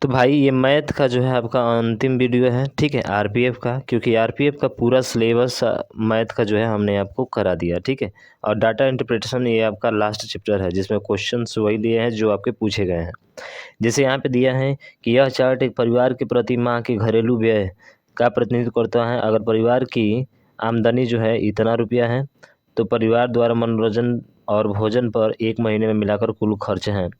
तो भाई ये मैथ का जो है आपका अंतिम वीडियो है, ठीक है, आरपीएफ का, क्योंकि आरपीएफ का पूरा सिलेबस मैथ का जो है हमने आपको करा दिया, ठीक है। और डाटा इंटरप्रिटेशन ये आपका लास्ट चैप्टर है, जिसमें क्वेश्चंस वही लिए हैं जो आपके पूछे गए हैं। जैसे यहाँ पे दिया है कि यह चार्ट एक परिवार के प्रति माह के घरेलू व्यय का प्रतिनिधित्व करता है। अगर परिवार की आमदनी जो है इतना रुपया है, तो परिवार द्वारा मनोरंजन और भोजन पर एक महीने में मिलाकर कुल खर्च हैं।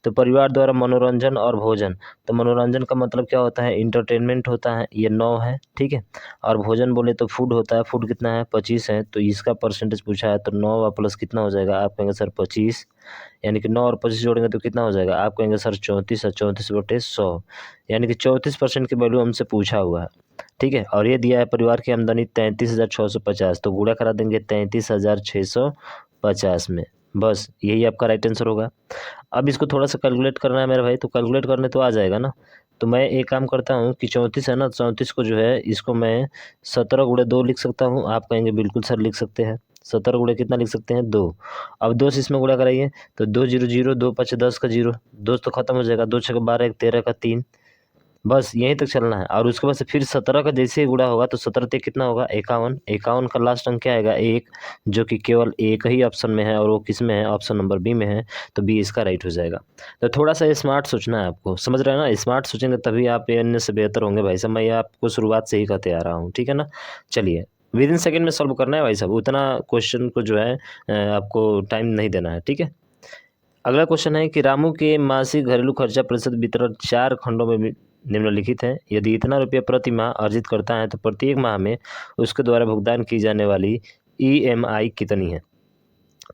तो परिवार द्वारा मनोरंजन और भोजन, तो मनोरंजन का मतलब क्या होता है, इंटरटेनमेंट होता है, ये 9 है, ठीक है। और भोजन बोले तो फूड होता है, फूड कितना है 25 है, तो इसका परसेंटेज पूछा है, तो 9 प्लस कितना हो जाएगा, आप कहेंगे सर 25, यानी कि 9 और 25 जोड़ेंगे तो कितना हो जाएगा, आप कहेंगे सर 34 है, 34/100, यानी कि 34% की वैल्यू हमसे पूछा हुआ है, ठीक है। और ये दिया है परिवार की आमदनी 33,650, तो गुणा करा देंगे 33,650 में, बस यही आपका राइट आंसर होगा। अब इसको थोड़ा सा कैलकुलेट करना है मेरे भाई, तो कैलकुलेट करने तो आ जाएगा ना। तो मैं एक काम करता हूँ कि 34 है ना, 34 को जो है इसको मैं 17 × 2 लिख सकता हूँ। आप कहेंगे बिल्कुल सर लिख सकते हैं, 17 गुणे कितना लिख सकते हैं 2। अब 2 से इसमें गुणा कराइए तो 2 0 0, 2 5 10 का 0, 2 तो खत्म हो जाएगा, 2 6 12, 1 13 का 3, बस यहीं तक चलना है। और उसके बाद से फिर 17 का जैसे ही गुणा होगा तो 17 ते कितना होगा 51, 51 का लास्ट अंक क्या आएगा 1, जो कि केवल एक ही ऑप्शन में है, और वो किस में है, ऑप्शन नंबर बी में है, तो बी इसका राइट हो जाएगा। तो थोड़ा सा स्मार्ट सोचना है आपको, समझ रहे हैं ना, स्मार्ट सोचेंगे तभी आप अन्य से बेहतर होंगे भाई साहब, मैं ये आपको शुरुआत से ही कहते आ रहा हूँ, ठीक है ना। चलिए विद इन सेकेंड में सॉल्व करना है भाई साहब, उतना क्वेश्चन को जो है आपको टाइम नहीं देना है, ठीक है। अगला क्वेश्चन है कि रामू के मासिक घरेलू खर्चा प्रतिशत वितरण 4 खंडों में निम्नलिखित है। यदि इतना रुपया प्रति माह अर्जित करता है तो प्रत्येक माह में उसके द्वारा भुगतान की जाने वाली ईएमआई कितनी है।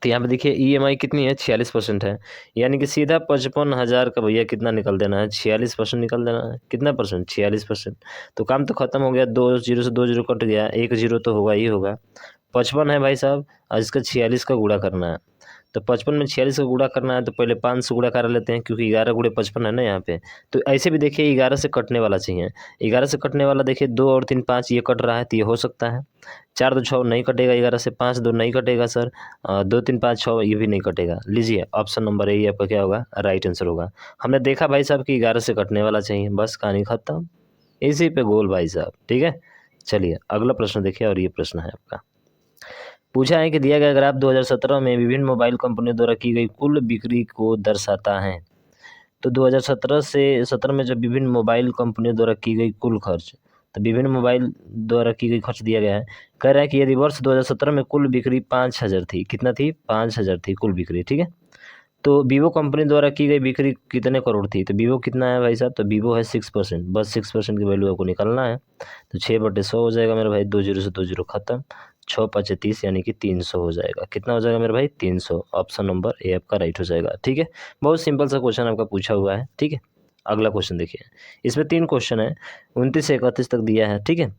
तो यहाँ पे देखिए ईएमआई कितनी है 46% है, यानी कि सीधा 55,000 का भैया कितना निकल देना है 46% निकल देना है, कितना परसेंट 46%। तो काम तो खत्म हो गया, 2 जीरो से 2 जीरो कट गया, 1 जीरो तो होगा ही होगा। 55 है भाई साहब, और इसका 46 का गुणा करना है। तो 55 में 46 का गुणा करना है तो पहले 5 से गुणा करा लेते हैं, क्योंकि 11 गुणे 55 है ना यहाँ पे। तो ऐसे भी देखिए 11 से कटने वाला चाहिए, 11 से कटने वाला देखिए 2 और 3 5 ये कट रहा है, तो ये हो सकता है। 4 2 6 नहीं कटेगा 11 से, 5 2 नहीं कटेगा सर, 2 3 5 6 ये भी नहीं कटेगा। लीजिए ऑप्शन नंबर ए आपका क्या होगा, राइट आंसर होगा। हमने देखा भाई साहब कि 11 से कटने वाला चाहिए, बस कहानी खत्म, इसी पे गोल भाई साहब, ठीक है। चलिए अगला प्रश्न देखिए, और ये प्रश्न है आपका, पूछा है कि दिया गया ग्राफ 2017 में विभिन्न मोबाइल कंपनियों द्वारा की गई कुल बिक्री को दर्शाता है। तो 2017 से 17 में जब विभिन्न मोबाइल कंपनियों द्वारा की गई कुल खर्च, तो विभिन्न मोबाइल द्वारा की गई खर्च दिया गया है। कह रहा है कि यदि वर्ष 2017 में कुल बिक्री 5,000 थी, कितना थी 5,000 थी कुल बिक्री, ठीक है। तो वीवो कंपनी द्वारा की गई बिक्री कितने करोड़ थी, तो वीवो कितना है भाई साहब, तो वीवो है 6%, बस 6% की वैल्यू आपको निकालना है। तो 6/100 हो जाएगा मेरे भाई, 2 जीरो से 2 जीरो खत्म, 6 5 30, यानी कि 300 हो जाएगा, कितना हो जाएगा मेरे भाई 300, ऑप्शन नंबर ए आपका राइट हो जाएगा, ठीक है। बहुत सिंपल सा क्वेश्चन आपका पूछा हुआ है, ठीक है। अगला क्वेश्चन देखिए, इसमें 3 क्वेश्चन है, 29 से 31 तक दिया है, ठीक है।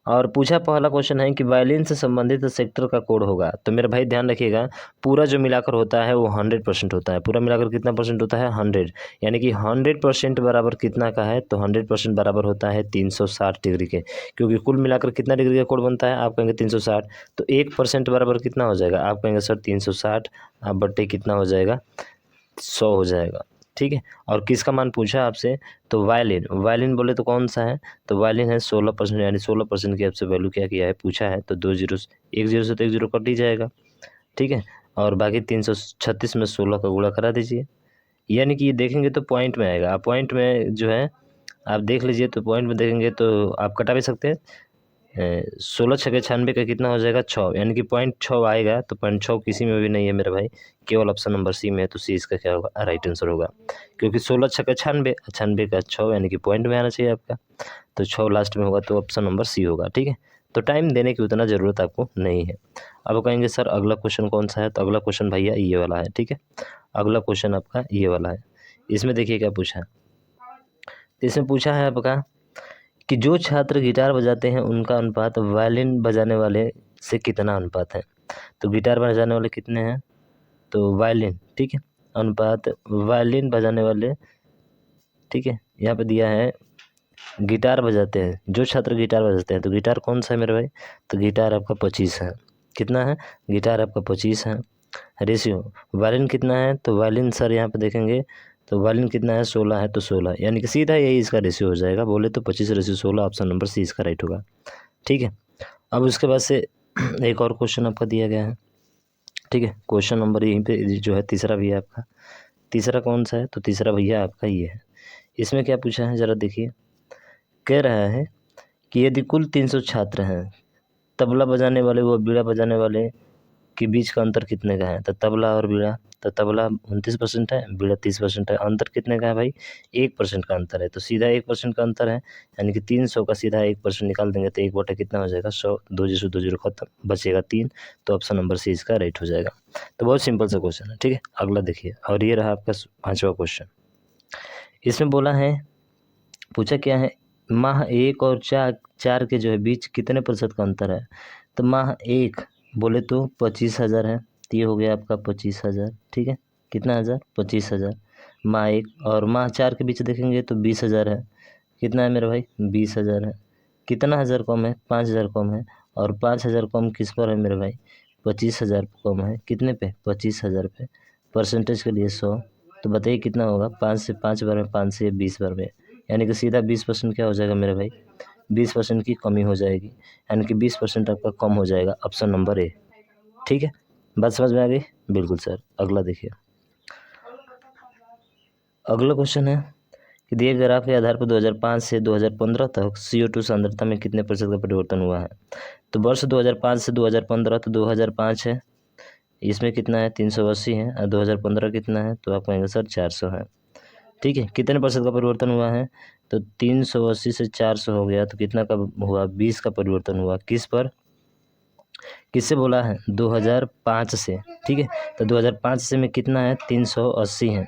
और पूछा पहला क्वेश्चन है कि वायलिन से संबंधित सेक्टर का कोड होगा। तो मेरे भाई ध्यान रखिएगा, पूरा जो मिलाकर होता है वो 100% होता है, पूरा मिलाकर कितना परसेंट होता है 100, यानी कि 100% बराबर कितना का है, तो 100% बराबर होता है 360 डिग्री के, क्योंकि कुल मिलाकर कितना डिग्री का कोड बनता है, आप कहेंगे 360, तो 1% बराबर कितना हो जाएगा, आप कहेंगे सर 360 बट्टे कितना हो जाएगा 100 हो जाएगा, ठीक है। और किसका मान पूछा आपसे, तो वायलिन, वायलिन बोले तो कौन सा है, तो वायलिन है 16%, यानी 16% की आपसे वैल्यू क्या किया है पूछा है, तो 2 जीरो, 1 जीरो से तो 1 जीरो कट ही जाएगा, ठीक है। और बाकी 336 में 16 का गुणा करा दीजिए, यानी कि ये देखेंगे तो पॉइंट में आएगा, आप पॉइंट में जो है आप देख लीजिए, तो पॉइंट में देखेंगे तो आप कटा भी सकते हैं। 16 छके 96 का कितना हो जाएगा 6, यानी कि 0.6 आएगा, तो 0.6 किसी में भी नहीं है मेरे भाई, केवल ऑप्शन नंबर सी में है, तो सी इसका क्या होगा राइट आंसर होगा, क्योंकि 16 छके 96, 96 का 6, यानी कि पॉइंट में आना चाहिए आपका, तो 6 लास्ट में होगा, तो ऑप्शन नंबर सी होगा, ठीक है। तो टाइम देने की उतना ज़रूरत आपको नहीं है। अब कहेंगे सर अगला क्वेश्चन कौन सा है, तो अगला क्वेश्चन भैया ये वाला है, ठीक है। अगला क्वेश्चन आपका ये वाला है, इसमें देखिए क्या पूछा है, तो इसमें पूछा है आपका कि जो छात्र गिटार बजाते हैं उनका अनुपात वायलिन बजाने वाले से कितना अनुपात है। तो गिटार बजाने वाले कितने हैं, तो वायलिन, ठीक है, अनुपात वायलिन बजाने वाले, ठीक है। यहाँ पे दिया है गिटार बजाते हैं, जो छात्र गिटार बजाते हैं, तो गिटार कौन सा है मेरे भाई, तो गिटार आपका 25 है, कितना है, गिटार आपका 25 है। रेशियो वायलिन कितना है, तो वायलिन सर यहाँ पे देखेंगे तो वॉल्यूम कितना है 16 है तो 16, यानी कि सीधा यही इसका रेशियो हो जाएगा। बोले तो 25:16, ऑप्शन नंबर सी इसका राइट होगा। ठीक है, अब उसके बाद से एक और क्वेश्चन आपका दिया गया है। ठीक है, क्वेश्चन नंबर यहीं पे जो है तीसरा भी है आपका। तीसरा कौन सा है? तो तीसरा भैया आपका ये है। इसमें क्या पूछा है ज़रा देखिए। कह रहा है कि यदि कुल 300 छात्र हैं, तबला बजाने वाले व बीड़ा बजाने वाले के बीच का अंतर कितने का है? तो तबला और बीड़ा, तो तबला 29% है, बीड़ा 30% है। अंतर कितने का है भाई? 1% का अंतर है। तो सीधा 1% का अंतर है, यानी कि 300 का सीधा 1% निकाल देंगे तो 1 बटा कितना हो जाएगा? 100। 2 जीरो 2 जीरो खत्म, बचेगा 3। तो ऑप्शन नंबर सी इसका राइट हो जाएगा। तो बहुत सिंपल सा क्वेश्चन है। ठीक है, अगला देखिए, और ये रहा आपका 5वां क्वेश्चन। इसमें बोला है, पूछा क्या है, माह 1 और 4 के जो है बीच कितने प्रतिशत का अंतर है? तो माह 1 बोले तो 25,000 है, तो ये हो गया आपका 25,000। ठीक है, कितना हज़ार? 25,000 माह 1। और माह 4 के बीच देखेंगे तो 20,000 है। कितना है मेरे भाई? 20,000 है। कितना हज़ार कम है? 5,000 कम है। और 5,000 कम किस पर है मेरे भाई? 25,000 कम है। कितने पे? 25,000 पे। परसेंटेज के लिए 100। तो बताइए कितना होगा? 5 से 5 बार में, 5 से 20 बार में, यानी कि सीधा 20% क्या हो जाएगा मेरे भाई? 20% की कमी हो जाएगी, यानी कि 20% आपका कम हो जाएगा। Option number A. ठीक है, बात समझ में आ गई? बिल्कुल सर। अगला देखिए, अगला क्वेश्चन है कि दिए गए ग्राफ के आधार पर 2005 से 2015 तक CO2 सांद्रता में कितने प्रतिशत का परिवर्तन हुआ है? तो वर्ष 2005 से 2015, तो 2005 है, इसमें कितना है? 380 है। और 2015 कितना है? तो आप कहेंगे सर 400 है। ठीक है, कितने प्रतिशत का परिवर्तन हुआ है? तो 380 से 400 हो गया, तो कितना का हुआ? 20 का परिवर्तन हुआ। किस पर? किससे बोला है? 2005 से। ठीक है, तो 2005 से में कितना है? 380 है,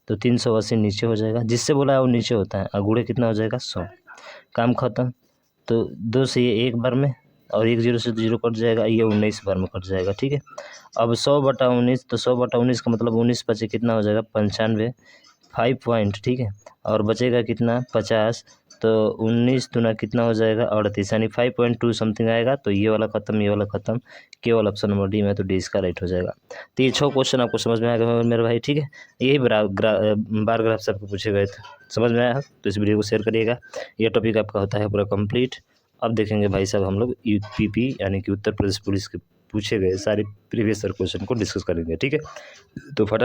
तो 380 नीचे हो जाएगा। जिससे बोला है वो नीचे होता है, और गुणे कितना हो जाएगा? 100। काम खत्म। तो 2 से ये 1 बार में, और 1 0 से 0 कट जाएगा, ये 19 बार में कट जाएगा। ठीक है, अब 100/19, तो 100/19 का मतलब 19 बचे कितना हो जाएगा? 95, 5 पॉइंट। ठीक है, और बचेगा कितना? 50। तो 19 दूना कितना हो जाएगा? 38, यानी 5.2 समथिंग आएगा। तो ये वाला खत्म, ये वाला खत्म, केवल ऑप्शन नंबर डी में, तो डी इसका राइट हो जाएगा। तो ये 6 क्वेश्चन आपको समझ में आ गए मेरे भाई। ठीक है, यही बार ग्राफ से आपको पूछे गए थे। समझ में आया? तो इस वीडियो को शेयर करिएगा। ये टॉपिक आपका होता है पूरा कंप्लीट। अब देखेंगे भाई साहब हम लोग UPP यानी कि उत्तर प्रदेश पुलिस के पूछे गए सारे प्रीवियस ईयर क्वेश्चन को डिस्कस करेंगे। ठीक है, तो फटा